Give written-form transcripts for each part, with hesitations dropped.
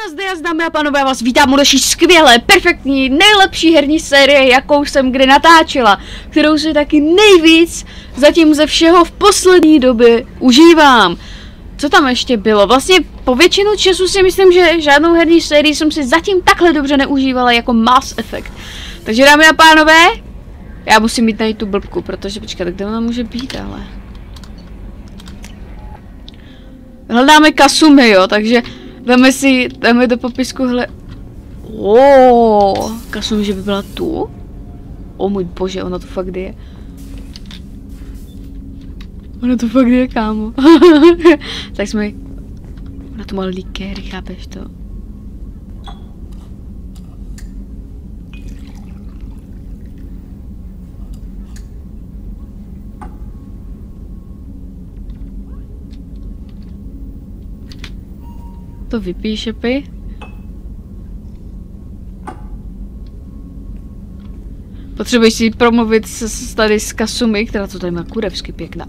Nazdar, dámy a pánové, já vás vítám u naší skvělé, perfektní, nejlepší herní série, jakou jsem kdy natáčela, kterou si taky nejvíc zatím ze všeho v poslední době užívám. Co tam ještě bylo? Vlastně po většinu času si myslím, že žádnou herní sérii jsem si zatím takhle dobře neužívala jako Mass Effect. Takže dámy a pánové, já musím mít najít tu blbku, protože počkat, kde ona může být, ale... Hledáme Kasumi, jo, takže dáme do popisku, Kasumi, že by byla tu? O můj bože, ona to fakt je. Ona to fakt je, kámo. Tak jsme... Ona to má likéry, chápeš to? To vypíše, pi. Potřebuješ si promluvit tady s Kasumi, která to tady má kurevsky pěkná.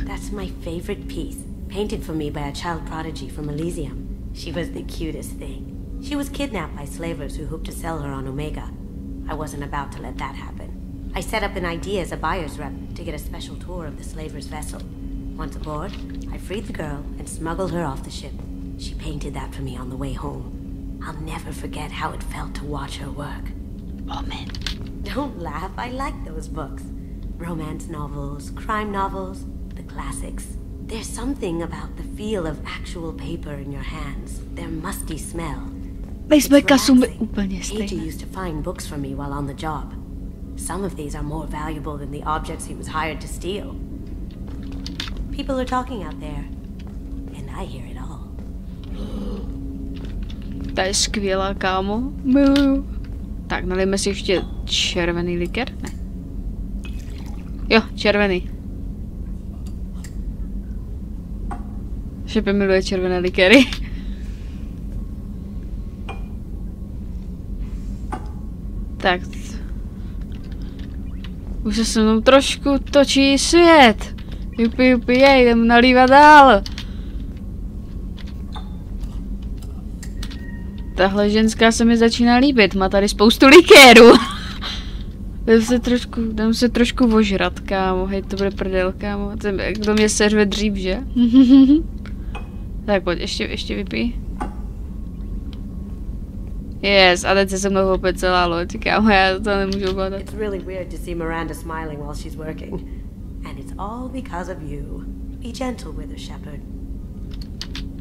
That's my favorite piece, painted for me by a child prodigy from Elysium. She was the cutest thing. She was kidnapped by slavers who hoped to sell her on Omega. I wasn't about to let that happen. I set up an ID as a buyer's rep to get a special tour of the slaver's vessel. Once aboard, I freed the girl and smuggled her off the ship. She painted that for me on the way home. I'll never forget how it felt to watch her work. Oh man. Don't laugh, I like those books. Romance novels, crime novels, the classics. There's something about the feel of actual paper in your hands, their musty smell. Nejsme Kasumi úplně stejné. Eiji used to find books for me while on the job. Some of these are more valuable than the objects he was hired to steal. People are talking out there, and I hear it all. Ta je skvělá, kámo. Miluju. Tak, nalijeme si ještě červený likér? Ne. Jo, červený. Šepe miluje červené likéry. Tak. Už se se mnou trošku točí svět. Jupi, jdem nalívat dál. Tahle ženská se mi začíná líbit, má tady spoustu likérů. Dám se trošku vožrat, kámo, hej, to bude prdel, kámo. Kdo mě seřve dřív, že? Tak pojď, ještě vypij. Yes, a teď se mnou opět celá loď, kámo, já to nemůžu ovládat. It's really weird to see Miranda smiling while she's working. And it's all because of you. Be gentle with her, Shepherd.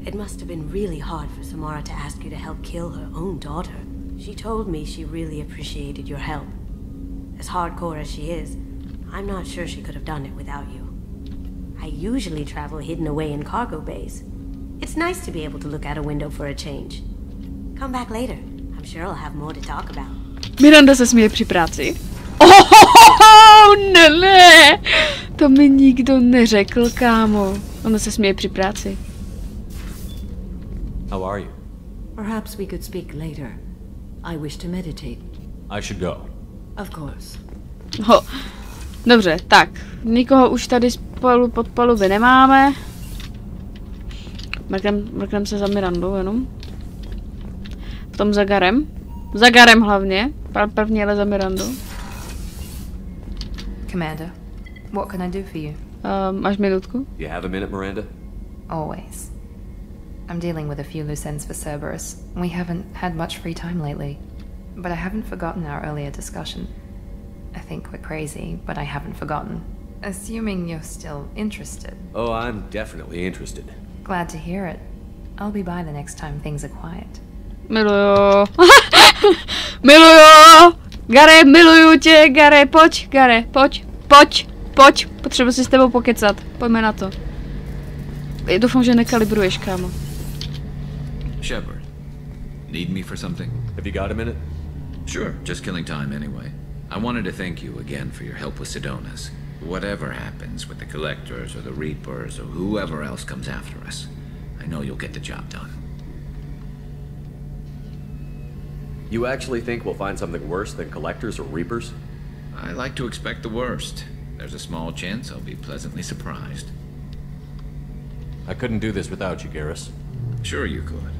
It must have been really hard for Samara to ask you to help kill her own daughter. She told me she really appreciated your help. As hardcore as she is, I'm not sure she could have done it without you. I usually travel hidden away in cargo bays. It's nice to be able to look out a window for a change. Come back later. I'm sure I'll have more to talk about. Miranda se směje při práci. Ne, to mi nikdo neřekl, kámo. Ona se směje při práci. How are you? Perhaps we could speak later. I wish to meditate. I should go. Of course. Dobře, tak. Nikoho už tady pod paluby nemáme. Mrknem se za Mirandou jenom. V tom za Garem. Za Garem hlavně. První ale za Mirandou. Commander, what can I do for you? Máš minutku? You have a minute, Miranda? Always. I'm dealing with a few loose ends for Cerberus. We haven't had much free time lately. But I haven't forgotten our earlier discussion. I think we're crazy, but I haven't forgotten. Assuming you're still interested. Oh, I'm definitely interested. Glad to hear it. I'll be by the next time things are quiet. Miluju. Miluju. Gare, miluju tě, Gare, pojď, Gare, pojď. Potřebuji si s tebou pokecat. Pojďme na to. Doufám, že nekalibruješ, kámo. Shepard, need me for something? Have you got a minute? Sure, just killing time anyway. I wanted to thank you again for your help with Sidonis. Whatever happens with the Collectors or the Reapers or whoever else comes after us, I know you'll get the job done. You actually think we'll find something worse than Collectors or Reapers? I like to expect the worst. There's a small chance I'll be pleasantly surprised. I couldn't do this without you, Garrus. Sure you could.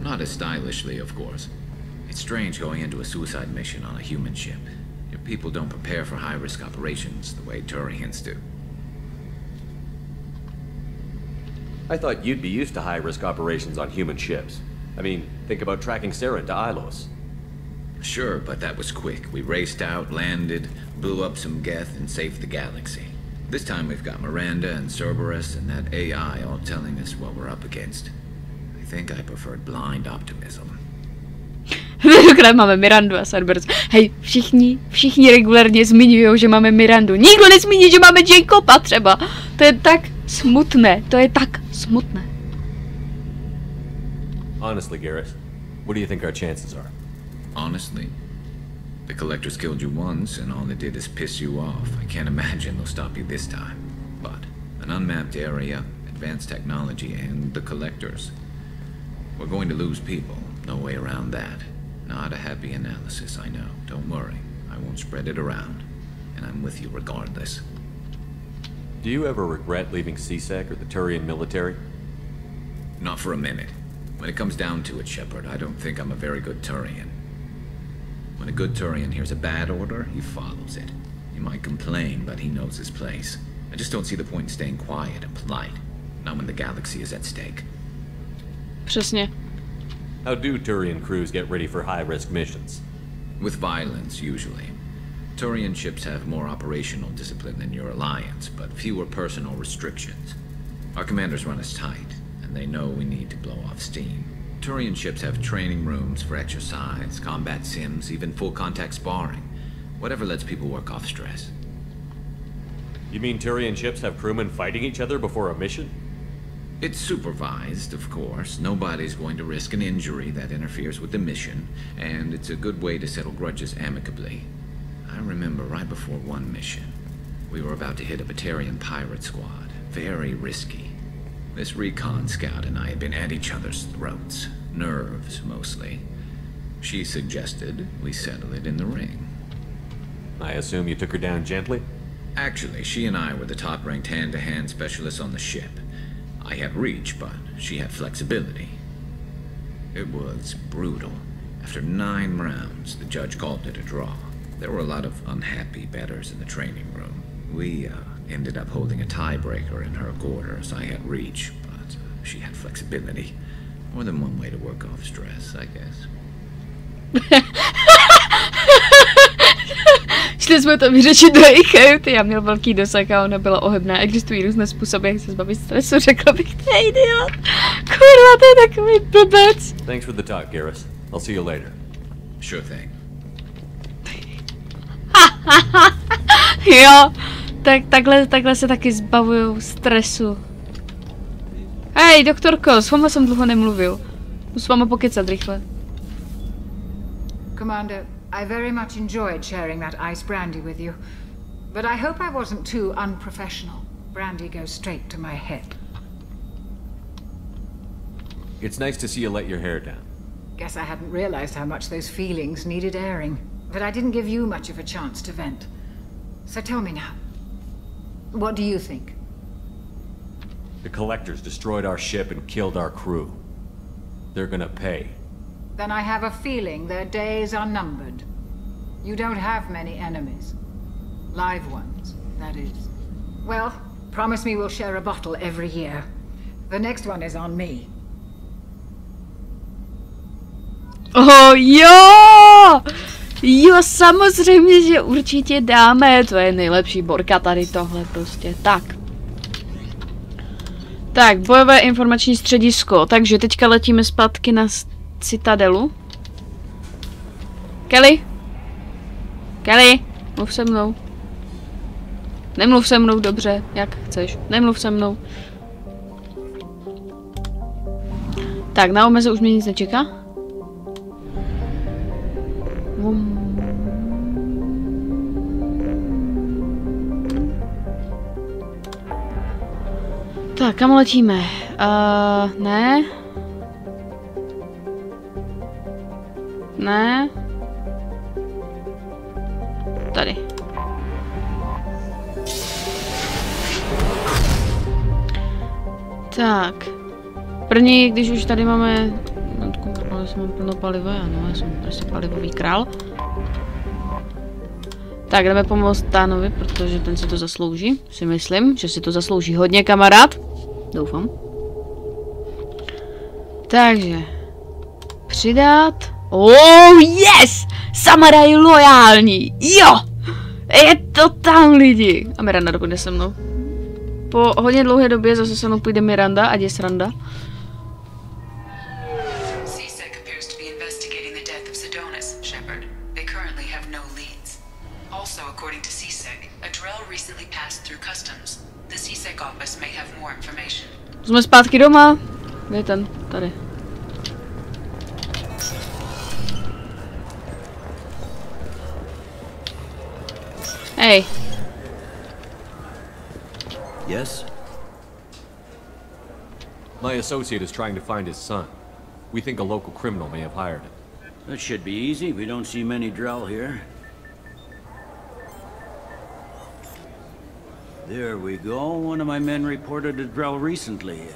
Not as stylishly, of course. It's strange going into a suicide mission on a human ship. Your people don't prepare for high-risk operations the way Turians do. I thought you'd be used to high-risk operations on human ships. I mean, think about tracking Saren to Ilos. Sure, but that was quick. We raced out, landed, blew up some Geth, and saved the galaxy. This time we've got Miranda and Cerberus and that AI all telling us what we're up against. I think I preferred blind optimism. Tentokrát máme Mirandu a Cerberus. Hej, všichni regulérně zmiňují, že máme Mirandu. Nikdo nezmíní, že máme Jacoba třeba. To je tak smutné, to je tak smutné. Honestly, Garrett, what do you think our chances are? Honestly, the Collectors killed you once, and all they did is piss you off. I can't imagine they'll stop you this time. But an unmapped area, advanced technology, and the Collectors. We're going to lose people. No way around that. Not a happy analysis, I know. Don't worry. I won't spread it around. And I'm with you regardless. Do you ever regret leaving CSEC or the Turian military? Not for a minute. When it comes down to it, Shepard, I don't think I'm a very good Turian. When a good Turian hears a bad order, he follows it. He might complain, but he knows his place. I just don't see the point in staying quiet and polite. Not when the galaxy is at stake. Přesně. How do Turian crews get ready for high-risk missions? With violence, usually. Turian ships have more operational discipline than your alliance, but fewer personal restrictions. Our commanders run us tight, and they know we need to blow off steam. Turian ships have training rooms for exercise, combat sims, even full-contact sparring. Whatever lets people work off stress. You mean Turian ships have crewmen fighting each other before a mission? It's supervised, of course. Nobody's going to risk an injury that interferes with the mission, and it's a good way to settle grudges amicably. I remember right before one mission, we were about to hit a Batarian pirate squad. Very risky. This recon scout and I had been at each other's throats. Nerves, mostly. She suggested we settle it in the ring. I assume you took her down gently? Actually, she and I were the top-ranked hand-to-hand specialists on the ship. I had reach, but she had flexibility. It was brutal. After 9 rounds, the judge called it a draw. There were a lot of unhappy bettors in the training room. We ended up holding a tiebreaker in her quarters. I had reach, but she had flexibility. More than one way to work off stress, I guess. Šli jsme to vyřešit do její kajuty, já měl velký dosah a ona byla ohebná. Existují různé způsoby, jak se zbavit stresu, řekla bych, to je idiot. Kurva, to je takový blbec. Thanks for the talk, Garrus. I'll see you later. Sure thing. Jo, takhle se taky zbavuju stresu. Hej, doktorko, s váma jsem dlouho nemluvil. Musím s váma pokecat rychle. Commander, I very much enjoyed sharing that ice brandy with you, but I hope I wasn't too unprofessional. Brandy goes straight to my head. It's nice to see you let your hair down. Guess I hadn't realized how much those feelings needed airing, but I didn't give you much of a chance to vent. So tell me now, what do you think? The Collectors destroyed our ship and killed our crew. They're gonna pay. Then I have a feeling their days are numbered. You don't have many enemies. Live ones, that is. Well, promise me we'll share a bottle every year. The next one is on me. Oh jo! Jo, samozřejmě, že určitě dáme. To je nejlepší borka tady tohle prostě. Tak, bojové informační středisko. Takže teďka letíme zpátky na Citadelu. Kelly? Kelly? Mluv se mnou. Nemluv se mnou, dobře, jak chceš. Nemluv se mnou. Tak, na omeze už mě nic nečeká. Tak, kam letíme? Ne. Ne. Tady. Tak. První, když už tady máme Ale jsem mám plno paliva, ano, já jsem prostě palivový král. Tak, jdeme pomoct Thánovi, protože ten si to zaslouží. Si myslím, že si to zaslouží hodně, kamarád. Doufám. Takže. Přidat. Oh, yes! Samara je lojální. Jo! Je to tam, lidi. A Miranda dopůjde se mnou. Po hodně dlouhé době zase se mnou půjde Miranda, ať je sranda. Jsme zpátky doma. Kde je ten? Tady. Hey. Yes? My associate is trying to find his son. We think a local criminal may have hired him. That should be easy. We don't see many Drell here. There we go. One of my men reported a Drell recently.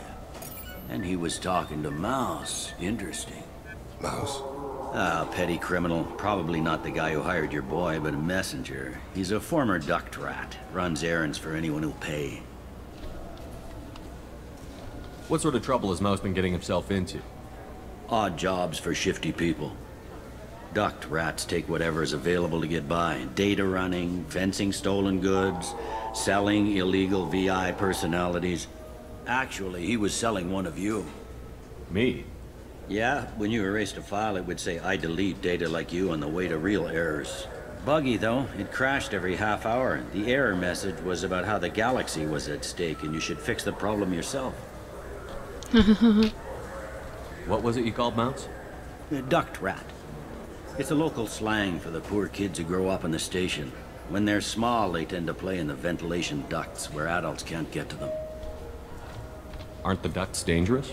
And he was talking to Mouse. Interesting. Mouse? Ah, petty criminal. Probably not the guy who hired your boy, but a messenger. He's a former duct rat. Runs errands for anyone who'll pay. What sort of trouble has Mouse been getting himself into? Odd jobs for shifty people. Duct rats take whatever is available to get by. Data running, fencing stolen goods, selling illegal VI personalities. Actually, he was selling one of you. Me? Yeah, when you erased a file, it would say, I delete data like you on the way to real errors. Buggy, though. It crashed every half hour. The error message was about how the galaxy was at stake, and you should fix the problem yourself. What was it you called Mouse? A duct rat. It's a local slang for the poor kids who grow up in the station. When they're small, they tend to play in the ventilation ducts, where adults can't get to them. Aren't the ducts dangerous?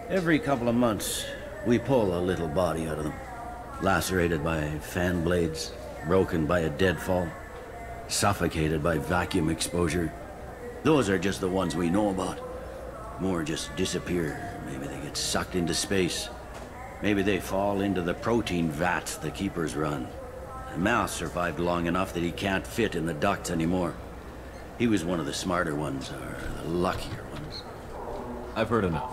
Every couple of months, we pull a little body out of them. Lacerated by fan blades, broken by a deadfall, suffocated by vacuum exposure. Those are just the ones we know about. More just disappear. Maybe they get sucked into space. Maybe they fall into the protein vats the keepers run. Mouse survived long enough that he can't fit in the ducts anymore. He was one of the smarter ones, or the luckier ones. I've heard enough.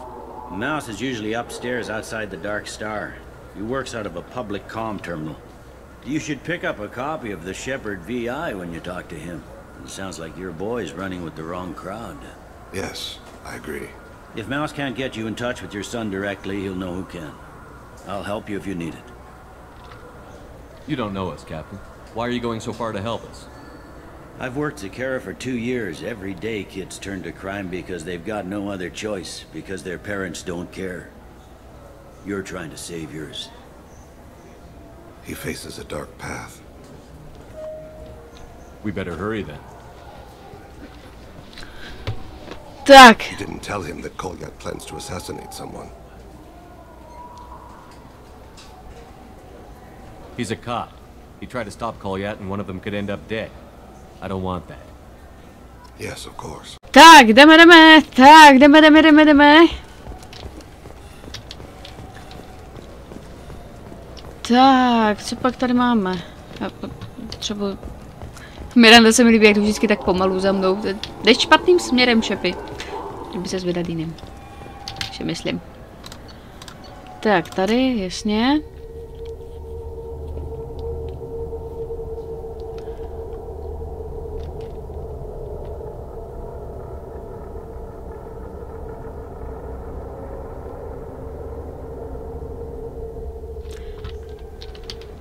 Mouse is usually upstairs outside the Dark Star. He works out of a public comm terminal. You should pick up a copy of the Shepherd VI when you talk to him. It sounds like your boy's running with the wrong crowd. Yes, I agree. If Mouse can't get you in touch with your son directly, he'll know who can. I'll help you if you need it. You don't know us, Captain. Why are you going so far to help us? I've worked Zakara for 2 years. Every day kids turn to crime because they've got no other choice, because their parents don't care. You're trying to save yours. He faces a dark path. We better hurry then. Tak. You didn't tell him that Kolyat plans to assassinate someone. He's a cop. He tried to stop Kolyat and one of them could end up dead. I don't want that. Yes, of course. Tak, jdeme. Tak, jdeme. Tak, co pak tady máme? Třeba... Miranda se mi líbí, jak to vždycky tak pomalu za mnou. Jdeš špatným směrem, šepi. Kdyby se zvedal jiným. Si myslím. Tak, tady, jasně.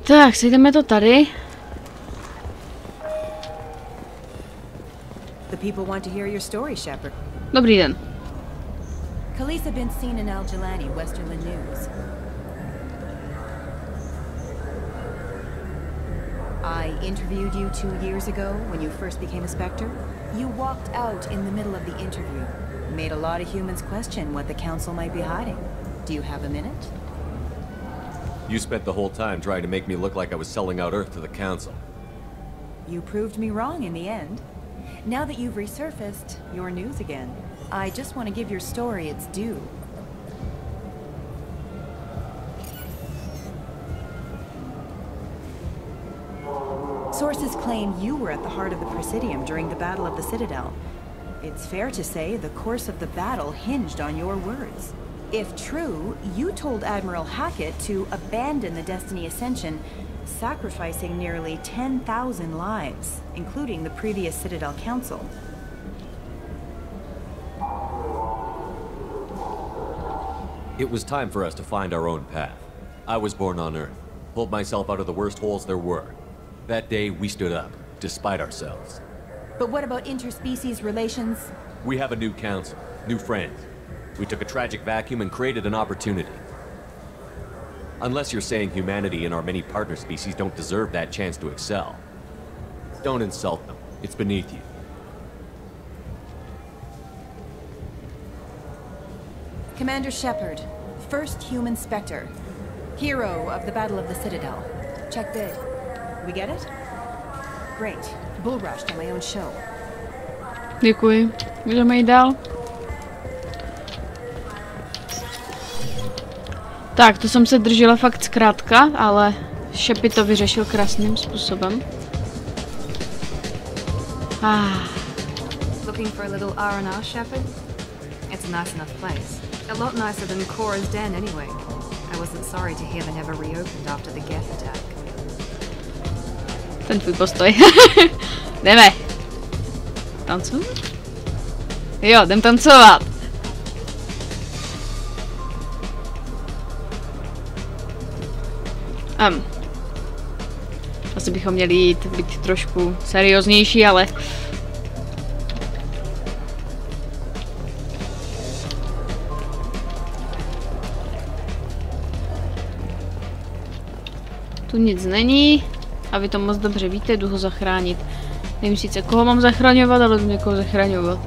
Tak, sejdeme to tady. The people want to hear your story, Shepard. Dobrý den. Khaleesa been seen in Al-Jalani, Westerland News. I interviewed you 2 years ago when you first became a Spectre. You walked out in the middle of the interview. Made a lot of humans question what the Council might be hiding. Do you have a minute? You spent the whole time trying to make me look like I was selling out Earth to the Council. You proved me wrong in the end. Now that you've resurfaced, you're news again. I just want to give your story its due. Sources claim you were at the heart of the Presidium during the Battle of the Citadel. It's fair to say the course of the battle hinged on your words. If true, you told Admiral Hackett to abandon the Destiny Ascension, sacrificing nearly 10,000 lives, including the previous Citadel Council. It was time for us to find our own path. I was born on Earth, pulled myself out of the worst holes there were. That day, we stood up, despite ourselves. But what about interspecies relations? We have a new council, new friends. We took a tragic vacuum and created an opportunity. Unless you're saying humanity and our many partner species don't deserve that chance to excel. Don't insult them. It's beneath you. Commander Shepard, first human Spectre. Hero of the Battle of the Citadel. Check bid. We get it? Great. Bull rushed on my own show. Děkuji. Můžeme jít dál. Tak, to jsem se držela fakt zkrátka, ale Shepy to vyřešil krásným způsobem. Looking for a little R&R, Shepard? It's a nice enough place. A lot nicer than Cora's den anyway. I wasn't sorry to hear they never reopened after the Geth attack. Ten tvůj postoj. Jdeme. Tancovat? Jo, jdem tancovat. Asi bychom měli jít být trošku serióznější, ale... Tu nic není. A vy to moc dobře víte, jdu ho zachránit. Nevím sice, koho mám zachraňovat, ale jdu někoho zachraňovat.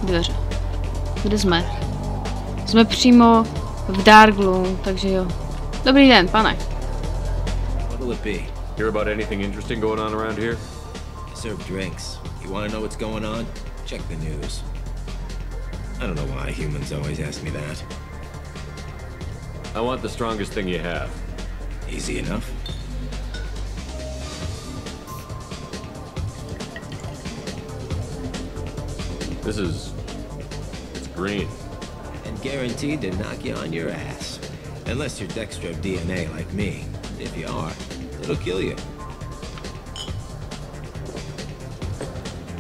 Dveře. Kde jsme? Jsme přímo v Darklu, takže jo. Dobrý den, pane. What will it be? Hear about anything interesting going on around here? I serve drinks. You want to know what's going on? Check the news. I don't know why humans always ask me that. I want the strongest thing you have. Easy enough. It's green. And guaranteed to knock you on your ass. Unless you're dextro DNA like me. If you are, it'll kill you.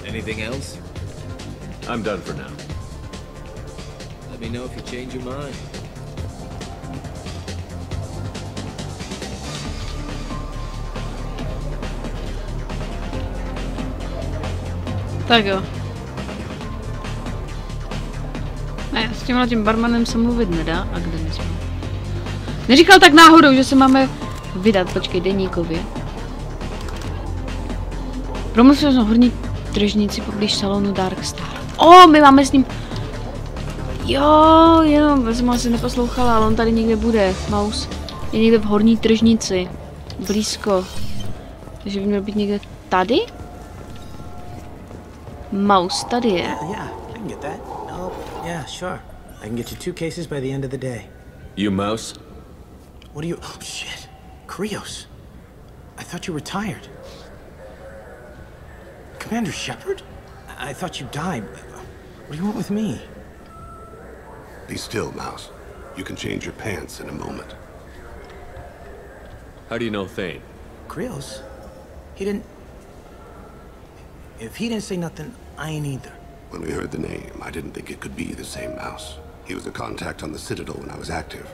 Anything else? I'm done for now. Let me know if you change your mind. Tak jo. Ne, s tím barmanem se mluvit nedá. A kde jsme? Neříkal tak náhodou, že se máme vydat, počkej, deníkově. Promluvil jsem horní tržnici poblíž salonu Darkstar. My máme s ním... Jo, jenom jsem ho asi neposlouchala, ale on tady někde bude. Mouse je někde v horní tržnici. Blízko. Takže by měl být někde tady? Mouse tady je. Yeah, I can get that. Oh, yeah, sure. I can get you 2 cases by the end of the day. You Mouse? What are you... Oh, shit. Krios. I thought you were tired. Commander Shepard? I thought you died. What do you want with me? Be still, Mouse. You can change your pants in a moment. How do you know Thane? Krios? He didn't... If he didn't say nothing, I ain't either. When we heard the name, I didn't think it could be the same Mouse. He was a contact on the Citadel when I was active.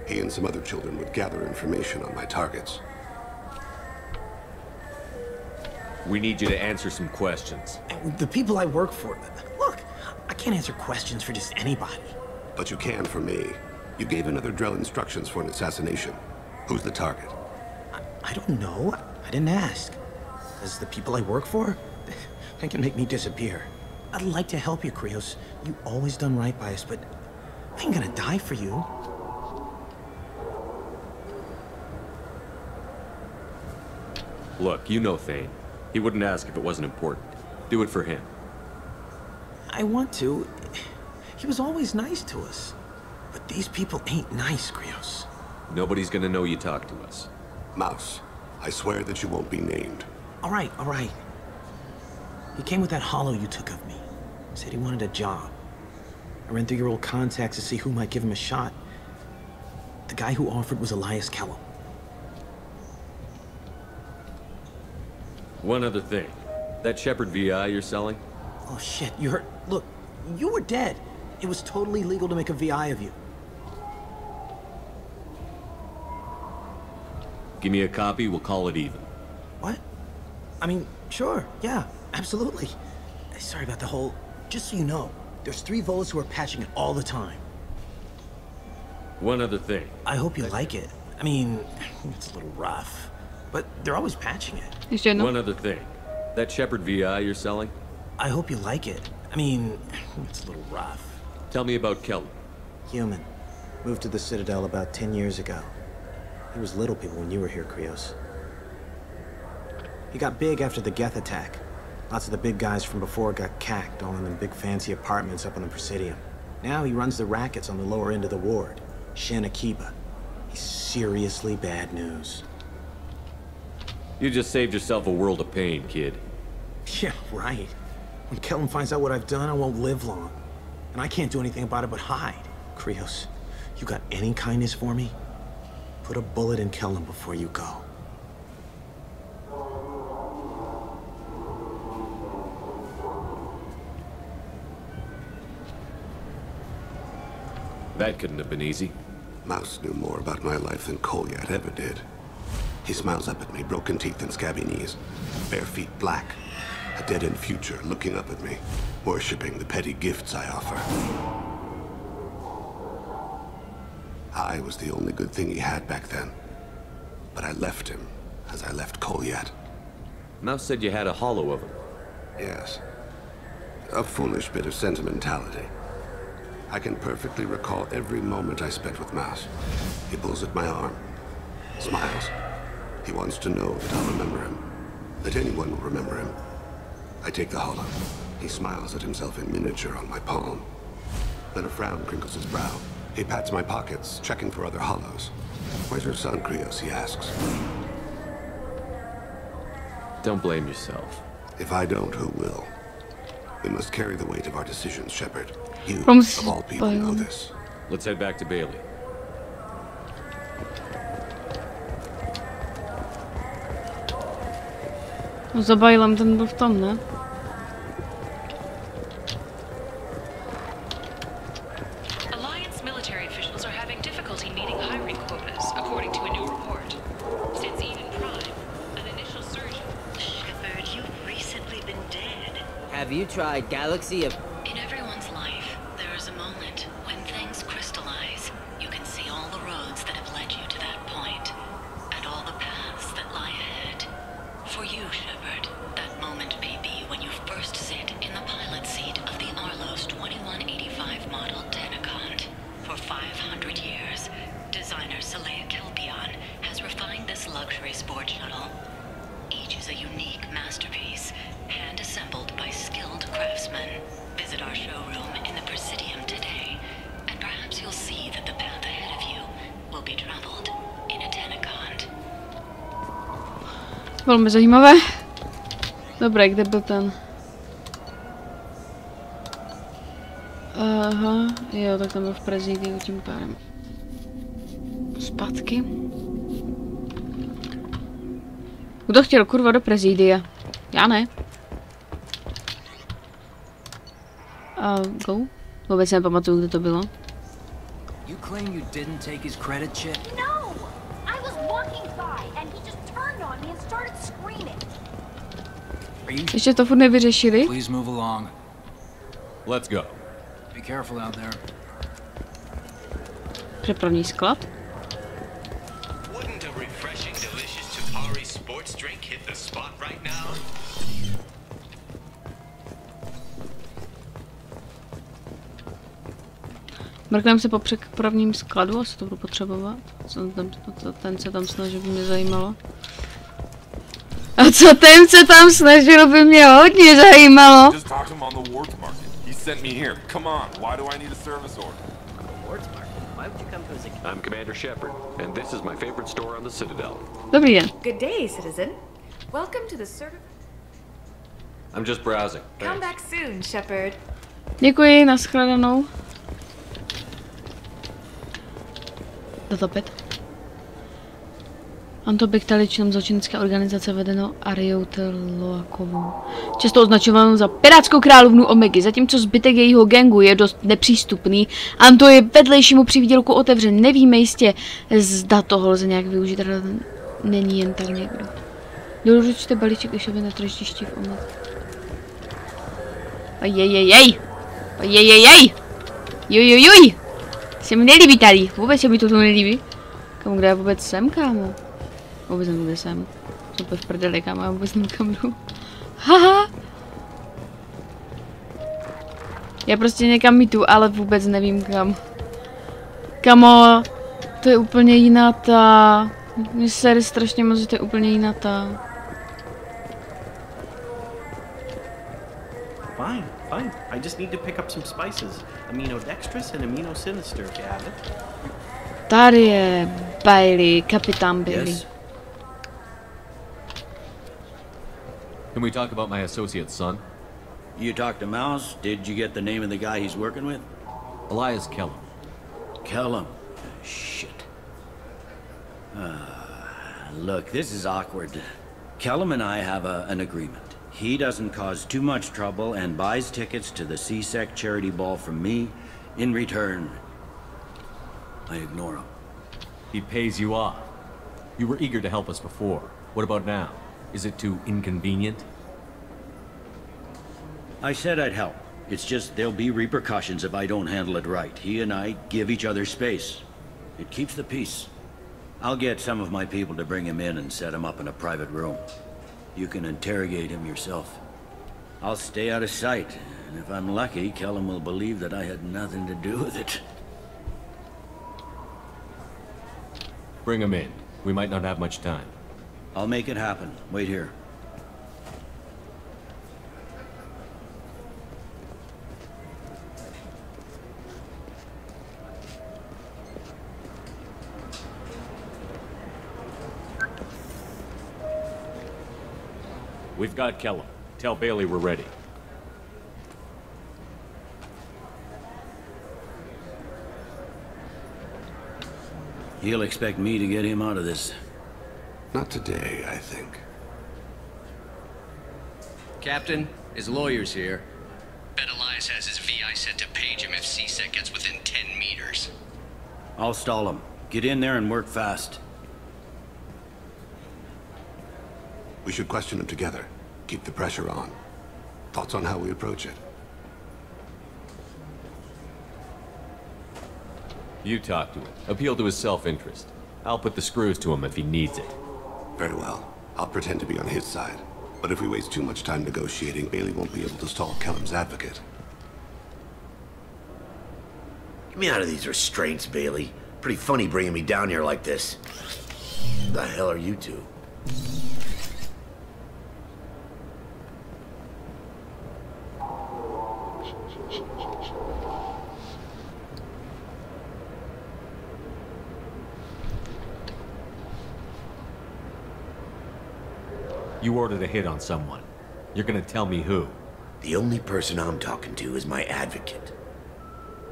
He and some other children would gather information on my targets. We need you to answer some questions. The people I work for... Look, I can't answer questions for just anybody. But you can for me. You gave another Drell instructions for an assassination. Who's the target? I don't know. I didn't ask. As the people I work for, they can make me disappear. I'd like to help you, Krios. You always done right by us, but I ain't gonna die for you. Look, you know Thane. He wouldn't ask if it wasn't important. Do it for him. I want to. He was always nice to us. But these people ain't nice, Krios. Nobody's gonna know you talked to us. Mouse, I swear that you won't be named. All right, all right. He came with that hollow you took of me. Said he wanted a job. I ran through your old contacts to see who might give him a shot. The guy who offered was Elias Kellum. One other thing. That Shepherd VI you're selling? Oh shit, you heard? Look, you were dead. It was totally legal to make a VI of you. Give me a copy, we'll call it even. What? I mean, sure, yeah, absolutely. Sorry about the whole... Just so you know, there's 3 Volus who are patching it all the time. One other thing. I hope you like it. I mean, it's a little rough, but they're always patching it. One other thing. That Shepherd VI you're selling? I hope you like it. I mean, it's a little rough. Tell me about Kellum. Human. Moved to the Citadel about 10 years ago. He was little people when you were here, Krios. He got big after the Geth attack. Lots of the big guys from before got cacked, all in them big fancy apartments up on the Presidium. Now he runs the rackets on the lower end of the ward. Shin Akiba. He's seriously bad news. You just saved yourself a world of pain, kid. Yeah, right. When Kellum finds out what I've done, I won't live long. And I can't do anything about it but hide. Krios, you got any kindness for me? Put a bullet in Kellum before you go. That couldn't have been easy. Mouse knew more about my life than Kolyat ever did. He smiles up at me, broken teeth and scabby knees. Bare feet black. A dead-end future looking up at me, worshipping the petty gifts I offer. I was the only good thing he had back then. But I left him, as I left Kolyat. Mouse said you had a hollow of him. Yes. A foolish bit of sentimentality. I can perfectly recall every moment I spent with Mouse. He pulls at my arm, smiles. He wants to know that I'll remember him, that anyone will remember him. I take the hollow. He smiles at himself in miniature on my palm. Then a frown crinkles his brow. He pats my pockets, checking for other hollows. Where's your son, Krios, he asks. Don't blame yourself. If I don't, who will? We must carry the weight of our decisions, Shepard. You, of all people, know this. Let's head back to Bailey. Za bajlem ten byl v tom, ne? Alliance military officials are having difficulty meeting hiring quotas, according to a new report. Since Eden Prime, an initial surge... Shepard, you've recently been dead. Have you tried Galaxy of... In everyone's life, there is a moment when things crystallize. You can see all the roads that have led you to that point, and all the paths that lie ahead. For you, Shepard, that moment may be when you first sit in the pilot seat of the Arlos 2185 model Tenacont. For 500 years, designer Saleha Kelpion has refined this luxury sport shuttle. Each is a unique masterpiece, hand-assembled by skilled craftsmen. Visit our showroom in the Presidium today, and perhaps you'll see that the path ahead of you will be traveled in a Tenacont. Velmi zajímavé. Dobré, kde byl ten? Aha, jo, tak tam byl v prezidiu tím pádem. Zpátky. Kdo chtěl kurva do prezidia? Já ne. Go? Vůbec nepamatuju, kde to bylo. You claim you didn't take his credit chip? No! I was walking by and he just turned on me and started screaming. Ještě to furt nevyřešili? Please move along. Let's go. Be careful out there. Přepravní sklad? Wouldn't a refreshing, delicious Chapari sports drink hit the spot right now? Mrkneme se po přepravním skladu, asi to budu potřebovat. Ten se tam snažil, by mě zajímalo. A co ten se tam snažil, by mě hodně zajímalo. sports market. Why would you come to us again? I'm Commander Shepard, and this is my favorite store on the Citadel. Dobrý den. Good day, citizen. Welcome to the I'm just browsing. Come back soon, Shepard. Děkuji, nashledanou. Dotopit. Antobyktalicnou zločinecká organizace vedeno Ariou Teloakovou. Často označovanou za pirátskou královnu Omegy, zatímco zbytek jejího gangu je dost nepřístupný. Anto je vedlejšímu přivýdělku otevřen. Nevíme jistě, zda toho lze nějak využít, ale není jen tak někdo. Doručte balíček Išovi na tržišti v Omegu. Ojejejej! Ojejejej! Jujujuj! Se mi nelíbí tady, vůbec se mi to tu nelíbí. Kamu, kde já vůbec jsem, kámo? Vůbec nevím, kde jsem. Jsem úplně v prdeli, kámo, já vůbec nevím, kam jdu. Haha! Já prostě někam jdu, ale vůbec nevím kam. Kamo, to je úplně jiná ta. Mně se strašně moc, že to je úplně jiná ta. Fine, fine. I just need to pick up some spices. Aminodextrous and aminosinister, if you have it. Tady je Bailey, kapitán Bailey. Yes. Can we talk about my associate's son? You talked to Mouse? Did you get the name of the guy he's working with? Elias Kellum. Kellum? Shit. Look, this is awkward. Kellum and I have an agreement. He doesn't cause too much trouble and buys tickets to the CSEC charity ball from me. In return, I ignore him. He pays you off. You were eager to help us before. What about now? Is it too inconvenient? I said I'd help. It's just there'll be repercussions if I don't handle it right. He and I give each other space. It keeps the peace. I'll get some of my people to bring him in and set him up in a private room. You can interrogate him yourself. I'll stay out of sight, and if I'm lucky, Kellum will believe that I had nothing to do with it. Bring him in. We might not have much time. I'll make it happen. Wait here. We've got Kellum. Tell Bailey we're ready. He'll expect me to get him out of this. Not today, I think. Captain, his lawyer's here. Bet Elias has his VI set to page him if CSEC gets within 10 meters. I'll stall him. Get in there and work fast. We should question him together. Keep the pressure on. Thoughts on how we approach it? You talk to him. Appeal to his self-interest. I'll put the screws to him if he needs it. Very well. I'll pretend to be on his side. But if we waste too much time negotiating, Bailey won't be able to stall Kellum's advocate. Get me out of these restraints, Bailey. Pretty funny bringing me down here like this. Who the hell are you two? You ordered a hit on someone. You're gonna tell me who. The only person I'm talking to is my advocate.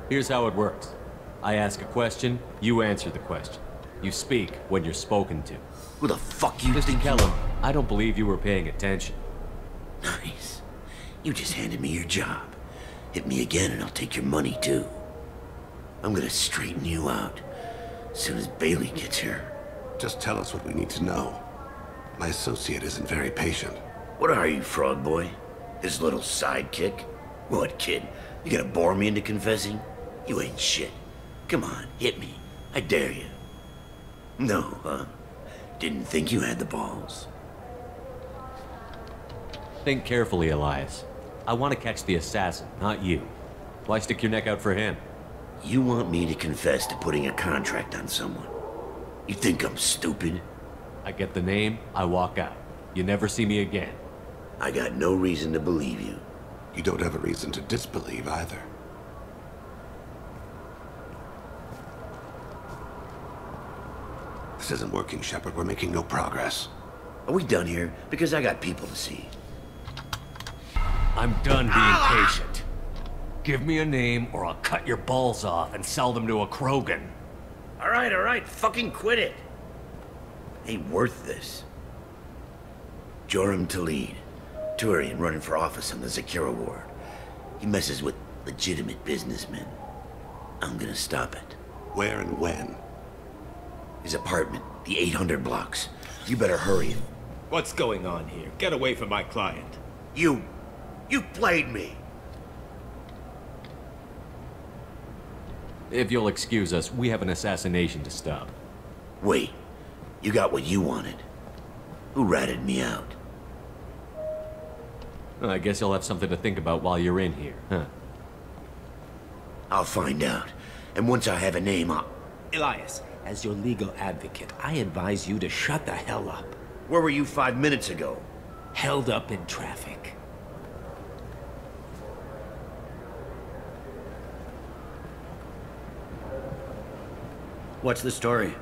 Here's how it works. I ask a question, you answer the question. You speak when you're spoken to. Who the fuck you Mr. think? Kellum, I don't believe you were paying attention. Nice. You just handed me your job. Hit me again and I'll take your money too. I'm gonna straighten you out as soon as Bailey gets here. Just tell us what we need to know. My associate isn't very patient. What are you, frog boy? His little sidekick? What, kid? You gonna bore me into confessing? You ain't shit. Come on, hit me. I dare you. No, huh? Didn't think you had the balls. Think carefully, Elias. I want to catch the assassin, not you. Why stick your neck out for him? You want me to confess to putting a contract on someone? You think I'm stupid? I get the name, I walk out. You never see me again. I got no reason to believe you. You don't have a reason to disbelieve either. box isn't working, Shepard. We're making no progress. Are we done here? Because I got people to see. I'm done being patient. Give me a name or I'll cut your balls off and sell them to a Krogan. All right, fucking quit it. Ain't worth this. Joram Talid, Turian running for office on the Zakira Ward. He messes with legitimate businessmen. I'm gonna stop it. Where and when? His apartment, the 800 blocks. You better hurry. What's going on here? Get away from my client. You played me. If you'll excuse us, we have an assassination to stop. Wait, you got what you wanted. Who ratted me out? I guess you'll have something to think about while you're in here, huh? I'll find out. And once I have a name, I'll... Elias, as your legal advocate, I advise you to shut the hell up. Where were you 5 minutes ago? Held up in traffic. What's the story?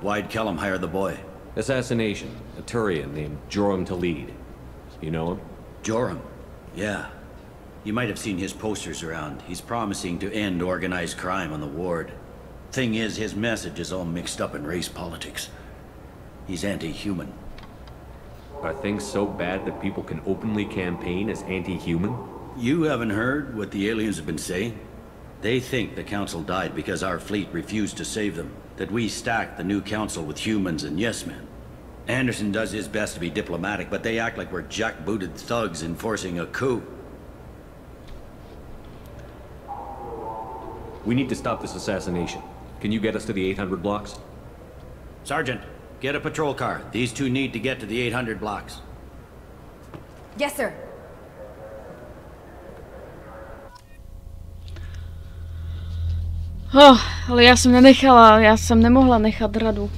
Why'd Kellum hire the boy? Assassination. A Turian named Joram Talid. You know him? Joram? Yeah. You might have seen his posters around. He's promising to end organized crime on the ward. Thing is, his message is all mixed up in race politics. He's anti-human. Are things so bad that people can openly campaign as anti-human? You haven't heard what the aliens have been saying? They think the council died because our fleet refused to save them. That we stacked the new council with humans and yes-men. Anderson does his best to be diplomatic, but they act like we're jackbooted thugs enforcing a coup. We need to stop this assassination. Can you get us to the 800 blocks? Sergeant, get a patrol car. These two need to get to the 800 blocks. Yes, sir. Ale já jsem nemohla nechat radu.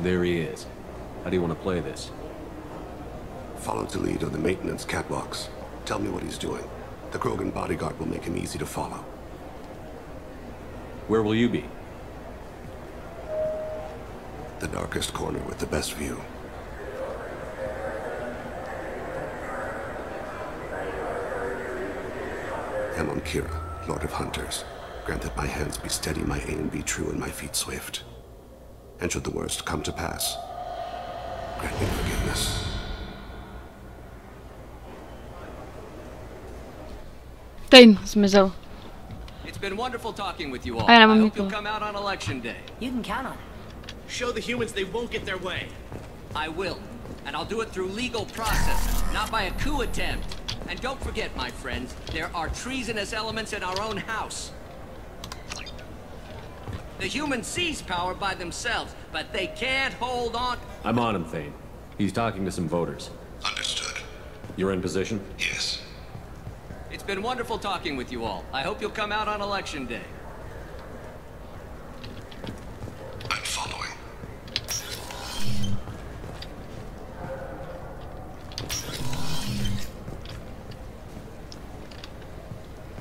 There he is. How do you want to play this? Follow to lead on the maintenance catwalks. Tell me what he's doing. The Krogan bodyguard will make him easy to follow. Where will you be? The darkest corner with the best view. Amon Kira, Lord of Hunters. Grant that my hands be steady, my aim be true, and my feet swift. And should the worst come to pass, grant me forgiveness. Ten zmizel. It's been wonderful talking with you all. I I nemám hope you'll nikoho. come out on election day. You can count on it. Show the humans they won't get their way. I will. And I'll do it through legal process, not by a coup attempt. And don't forget, my friends, there are treasonous elements in our own house. The humans seize power by themselves, but they can't hold on. I'm on him, Thane. He's talking to some voters. Understood. You're in position? Yes. It's been wonderful talking with you all. I hope you'll come out on election day. I'm following.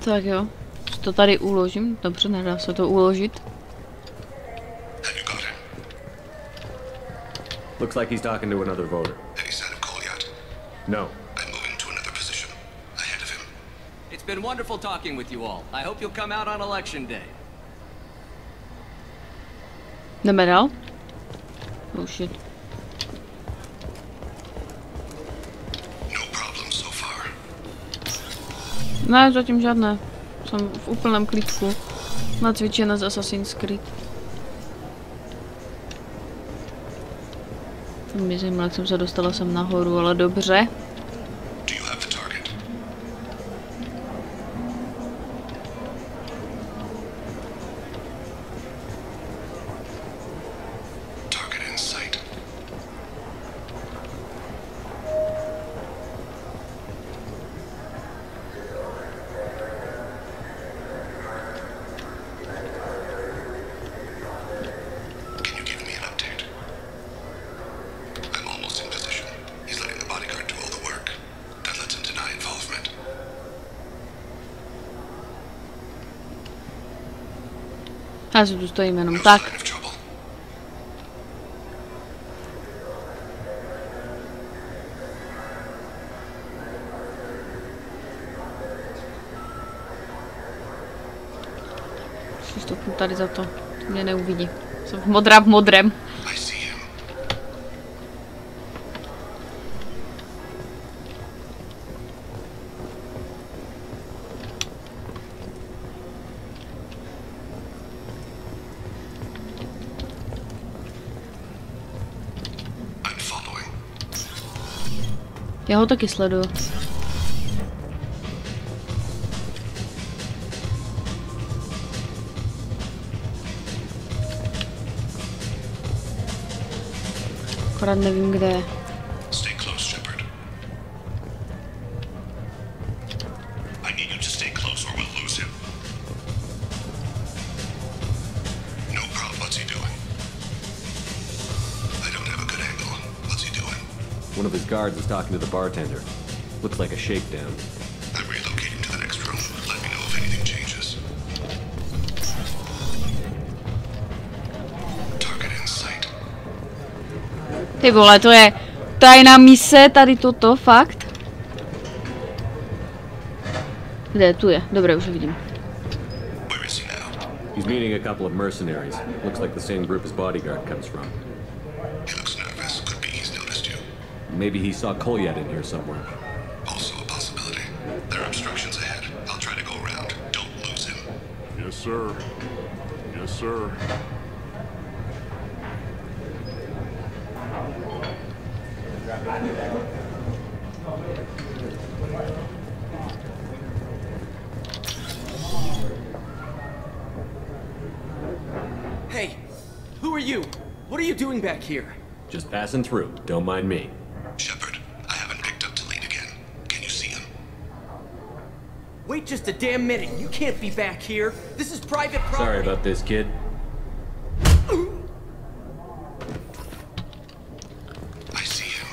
Tak jo, to tady uložím. Dobře, nedá se to uložit. Looks like he's talking to another voter. Any sign of call yet? No. I'm moving to another position. Ahead of him. It's been wonderful talking with you all. I hope you'll come out on election day. Jdeme dál? Oh shit. No problem so far. Ne, zatím žádné. Jsem v úplném klíčku. Nacvičené z Assassin's Creed. Mě zajímalo, jak jsem se dostala sem nahoru, ale dobře. I'm almost in position. He's letting the bodyguard do all the Já si tu stojím jenom tak. Stopnu tady za to mě neuvidí. Jsem modrá v modrém. Já ho taky sleduju. Akorát nevím, kde je. One of his guards is talking to the bartender. Looks like a shakedown. I'm relocating to the next room. Let me know if anything changes. Target in sight. Ty vole, to je tajná mise, tady toto, fakt? Kde tu je? Dobré, už ho vidím. He's meeting a couple of mercenaries. Looks like the same group his bodyguard comes from. Maybe he saw Kolyat in here somewhere. Also a possibility. There are obstructions ahead. I'll try to go around. Don't lose him. Yes, sir. Yes, sir. Hey, who are you? What are you doing back here? Just passing through. Don't mind me. Shepard, I haven't picked up Talib again. Can you see him? Wait just a damn minute. You can't be back here. This is private property. Sorry about this, kid. I see him.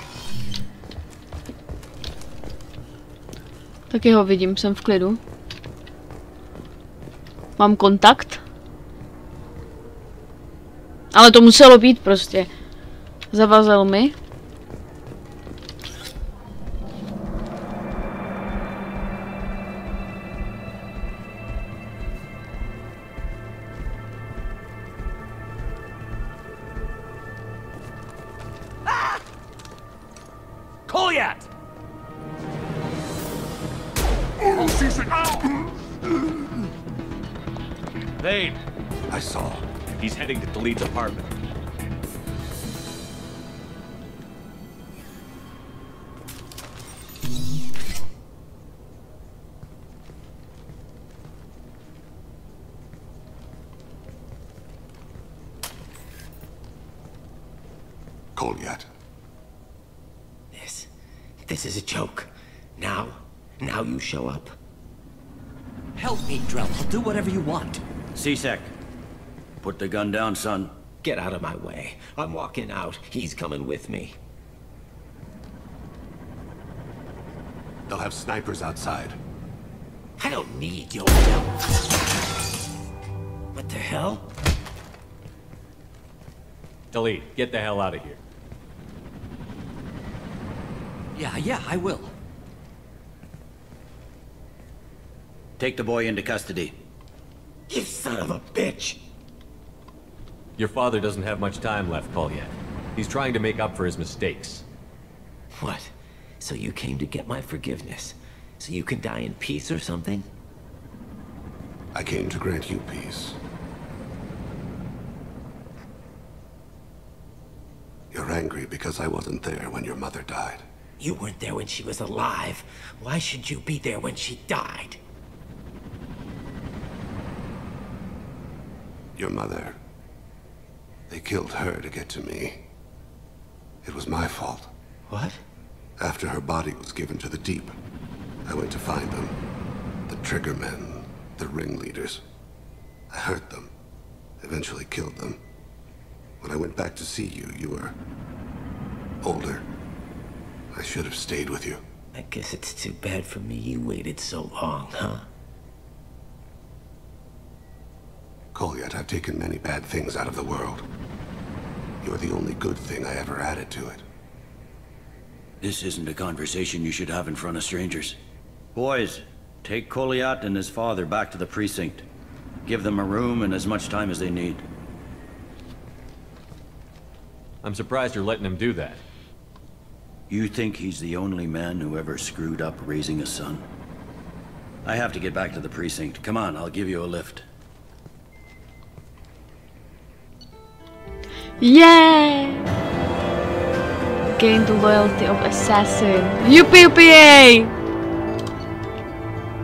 Taky ho vidím, jsem v klidu. Mám kontakt. Ale to muselo být prostě. Zavazel mi. Kolyat! Thane! I saw. He's heading to Talib's apartment. Kolyat. This is a joke. Now you show up. Help me, Drell. I'll do whatever you want. C-Sec. Put the gun down, son. Get out of my way. I'm walking out. He's coming with me. They'll have snipers outside. I don't need your help. What the hell? Talib, get the hell out of here. Yeah, I will. Take the boy into custody. You son of a bitch! Your father doesn't have much time left, Kolyat. He's trying to make up for his mistakes. What? So you came to get my forgiveness? So you can die in peace or something? I came to grant you peace. You're angry because I wasn't there when your mother died. You weren't there when she was alive. Why should you be there when she died? Your mother. They killed her to get to me. It was my fault. What? After her body was given to the Deep, I went to find them. The triggermen, the ringleaders. I hurt them. Eventually killed them. When I went back to see you, you were older. I should have stayed with you. I guess it's too bad for me you waited so long, huh? recall yet, I've taken many bad things out of the world. You're the only good thing I ever added to it. This isn't a conversation you should have in front of strangers. Boys, take Koliat and his father back to the precinct. Give them a room and as much time as they need. I'm surprised you're letting him do that. You think he's the only man who ever screwed up raising a son? I have to get back to the precinct. Come on, I'll give you a lift. Yeah! Gain the loyalty of assassin. Jupi, jupi, jej!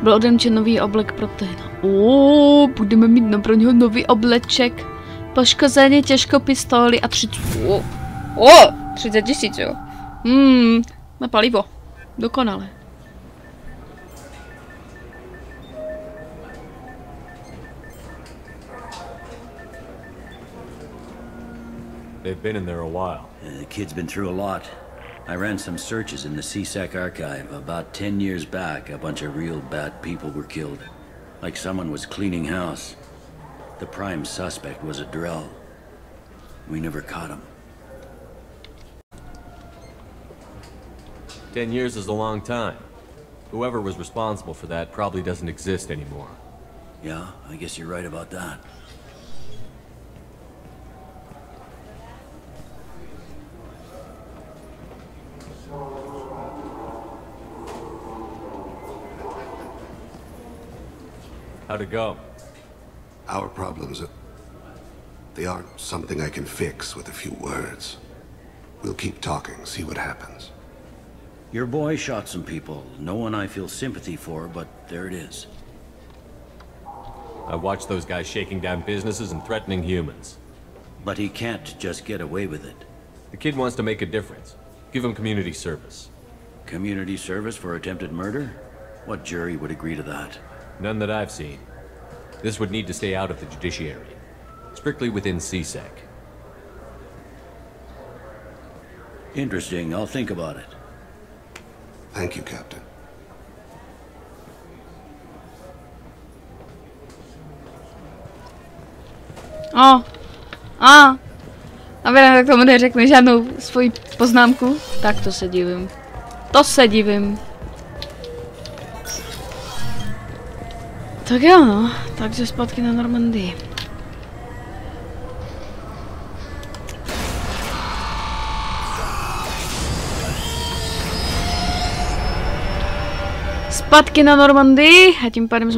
Byl odemčen nový oblek pro Théna. Budeme mít pro něho nový obleček. Poškozeně, těžko pistoli a 30... 30 000, jo. Na palivo. Dokonale. They've been in there a while. The kid's been through a lot. I ran some searches in the CSEC archive. About 10 years back, a bunch of real bad people were killed. Like someone was cleaning house. The prime suspect was a Drell. We never caught him. 10 years is a long time. Whoever was responsible for that probably doesn't exist anymore. Yeah, I guess you're right about that. How'd it go? Our problems they aren't something I can fix with a few words. We'll keep talking, see what happens. Your boy shot some people. No one I feel sympathy for, but there it is. I watched those guys shaking down businesses and threatening humans. But he can't just get away with it. The kid wants to make a difference. Give him community service. Community service for attempted murder? What jury would agree to that? None that I've seen. This would need to stay out of the judiciary. Strictly within CSEC. Interesting. I'll think about it. Thank you, Captain. A k tomu neřekne žádnou svoji poznámku. Tak to se divím. To se divím. Tak jo, no. Takže zpátky na Normandii. Zpátky na Normandii a tím pádem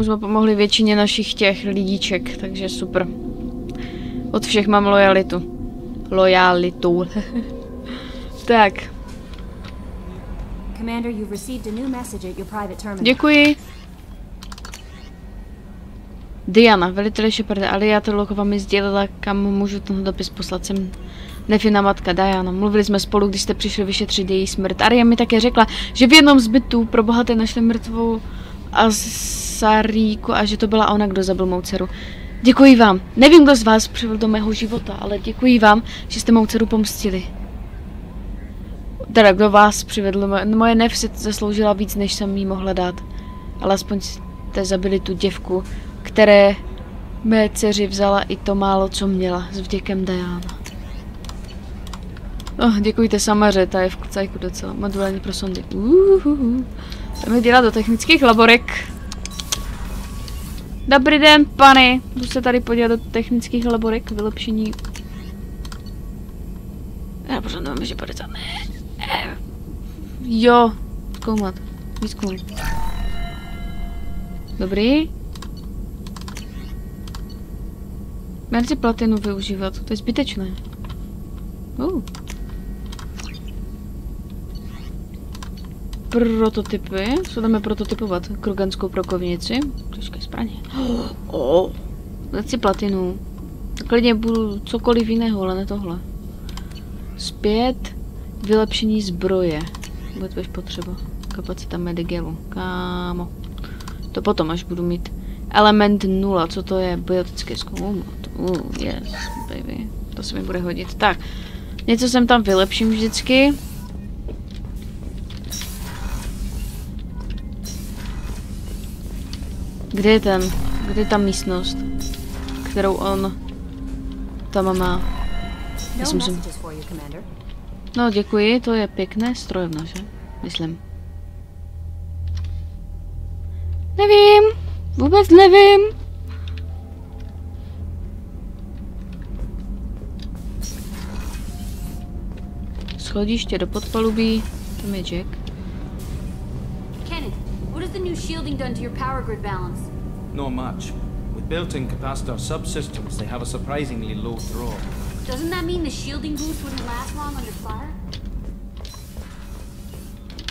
jsme pomohli většině našich těch lidíček, takže super. Od všech mám lojalitu. Tak. Děkuji. Diana, veliteli Sheparda, aliátor Lokova mi sdělila, kam můžu ten dopis poslat. Jsem Nefina matka Diana. Mluvili jsme spolu, když jste přišli vyšetřit její smrt. Aria mi také řekla, že v jednom z bytů pro bohaté našli mrtvou Asaríku a že to byla ona, kdo zabil mou dceru. Děkuji vám. Nevím, kdo z vás přivedl do mého života, ale děkuji vám, že jste mou dceru pomstili. Teda, kdo vás přivedl? Moje nev si zasloužila víc, než jsem jí mohla dát. Ale aspoň jste zabili tu děvku, které mé dceři vzala i to málo, co měla. S vděkem Diana. Děkujte Samaře, ta je v klucajku docela. Modulární pro sondy. Jdeme dělat do technických laborek. Dobrý den, pane. Jdu se tady podívat do technických laborek. Vylepšení. Já pořád nevím, že 50. Jo. Zkoumat. Výzkum. Dobrý. Merci platinu využívat. To je zbytečné. Prototypy. Co jdeme prototypovat? Kruganskou brokovnici. Těžké zbraně. Nechci platinu. Klidně budu cokoliv jiného, ale ne tohle. Zpět. Vylepšení zbroje. Bude to potřeba. Kapacita medigelu. Kámo. To potom, až budu mít. Element 0. Co to je? Biotické zkoumat. Yes, baby. To se mi bude hodit. Tak. Něco jsem tam vylepším vždycky. Kde je ta místnost, kterou on tam má? No, děkuji, to je pěkné, strojovna, že? Myslím. Nevím, vůbec nevím. Schodiště do podpalubí, tam je Jack. Kenneth, what has the new shielding done to your power grid balance? Not much. With built-in capacitor subsystems, they have a surprisingly low draw. Doesn't that mean the shielding boost wouldn't last long under fire?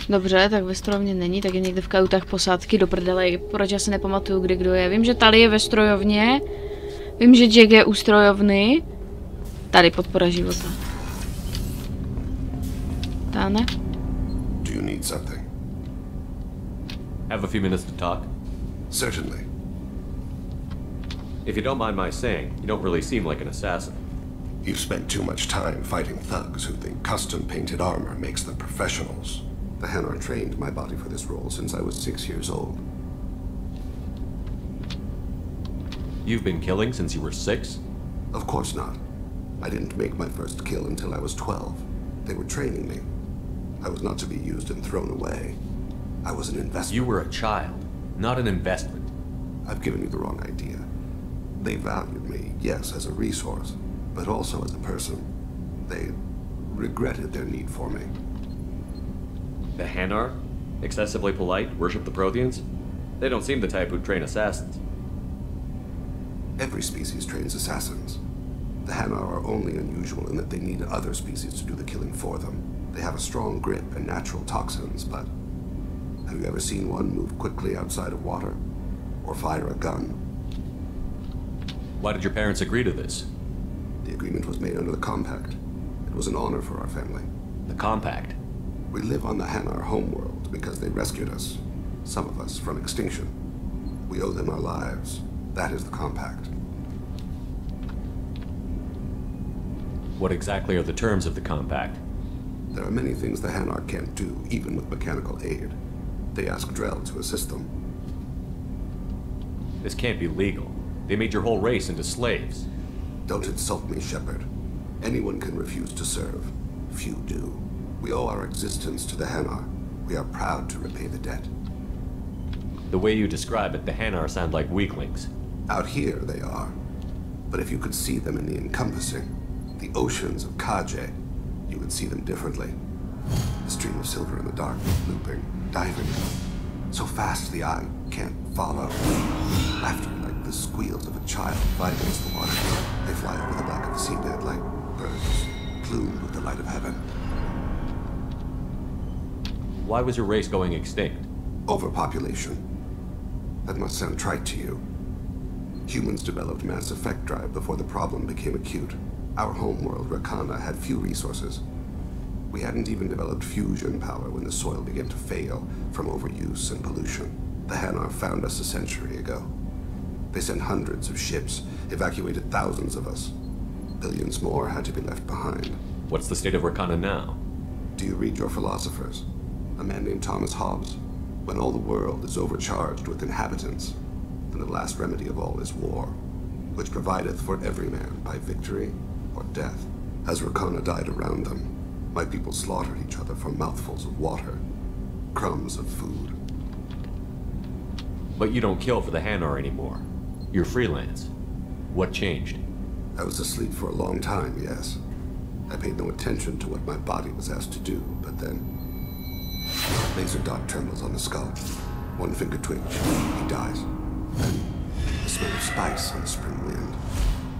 Dobře, tak ve strojovně není, tak je někde v kajutách posádky do prdele. Proč já se nepamatuju, kde kdo je. Vím, že Tali je ve strojovně. Vím, že Jack je u strojovny. Tady podpora života. Táne? Do you need something? Have a few minutes to talk? Certainly. If you don't mind my saying, you don't really seem like an assassin. You've spent too much time fighting thugs who think custom-painted armor makes them professionals. The Hanar trained my body for this role since I was 6 years old. You've been killing since you were 6? Of course not. I didn't make my first kill until I was 12. They were training me. I was not to be used and thrown away. I was an investment. You were a child, not an investment. I've given you the wrong idea. They valued me, yes, as a resource, but also as a person. They regretted their need for me. The Hanar? Excessively polite, worship the Protheans? They don't seem the type who'd train assassins. Every species trains assassins. The Hanar are only unusual in that they need other species to do the killing for them. They have a strong grip and natural toxins, but have you ever seen one move quickly outside of water? Or fire a gun? Why did your parents agree to this? The agreement was made under the Compact. It was an honor for our family. The Compact? We live on the Hanar homeworld because they rescued us, some of us, from extinction. We owe them our lives. That is the Compact. What exactly are the terms of the Compact? There are many things the Hanar can't do, even with mechanical aid. They ask Drell to assist them. This can't be legal. They made your whole race into slaves. Don't insult me, Shepard. Anyone can refuse to serve. Few do. We owe our existence to the Hanar. We are proud to repay the debt. The way you describe it, the Hanar sound like weaklings. Out here, they are. But if you could see them in the encompassing, the oceans of Kaje, you would see them differently. A stream of silver in the dark, looping, diving. So fast the eye can't follow. Laughter like the squeals of a child vibrates the water. They fly over the back of the seabed like birds, plumed with the light of heaven. Why was your race going extinct? Overpopulation. That must sound trite to you. Humans developed mass effect drive before the problem became acute. Our homeworld, Rakana, had few resources. We hadn't even developed fusion power when the soil began to fail from overuse and pollution. The Hanar found us a century ago. They sent hundreds of ships, evacuated thousands of us. Billions more had to be left behind. What's the state of Rakana now? Do you read your philosophers? A man named Thomas Hobbes. When all the world is overcharged with inhabitants, then the last remedy of all is war, which provideth for every man by victory or death. As Rakana died around them, my people slaughtered each other for mouthfuls of water, crumbs of food. But you don't kill for the Hanar anymore. You're freelance. What changed? I was asleep for a long time, yes. I paid no attention to what my body was asked to do, but then... Laser dot trembles on the skull. One finger twitch. He dies. Then the smell of spice on the spring wind.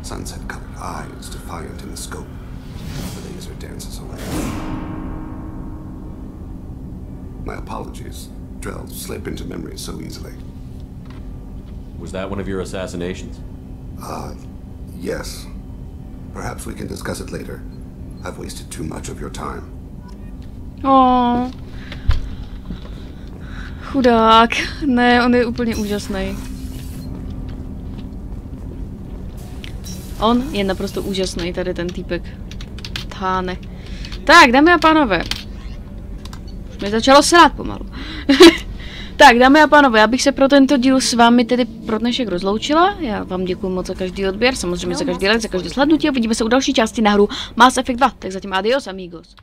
Sunset-colored eyes defiant in the scope. The laser dances away. My apologies. Drell slip into memory so easily. Was that one of your assassinations? Yes. Perhaps we can discuss it later. I've wasted too much of your time. Oh. Chudák. Ne, on je úplně úžasný. On je naprosto úžasný, tady ten týpek. Táne. Tak, dámy a pánové. Už mi začalo srát pomalu. Tak, dámy a pánové, já bych se pro tento díl s vámi tedy pro dnešek rozloučila. Já vám děkuji moc za každý odběr, samozřejmě za každý like, za každé slednutí a vidíme se u další části na hru Mass Effect 2. Tak zatím adios, amigos.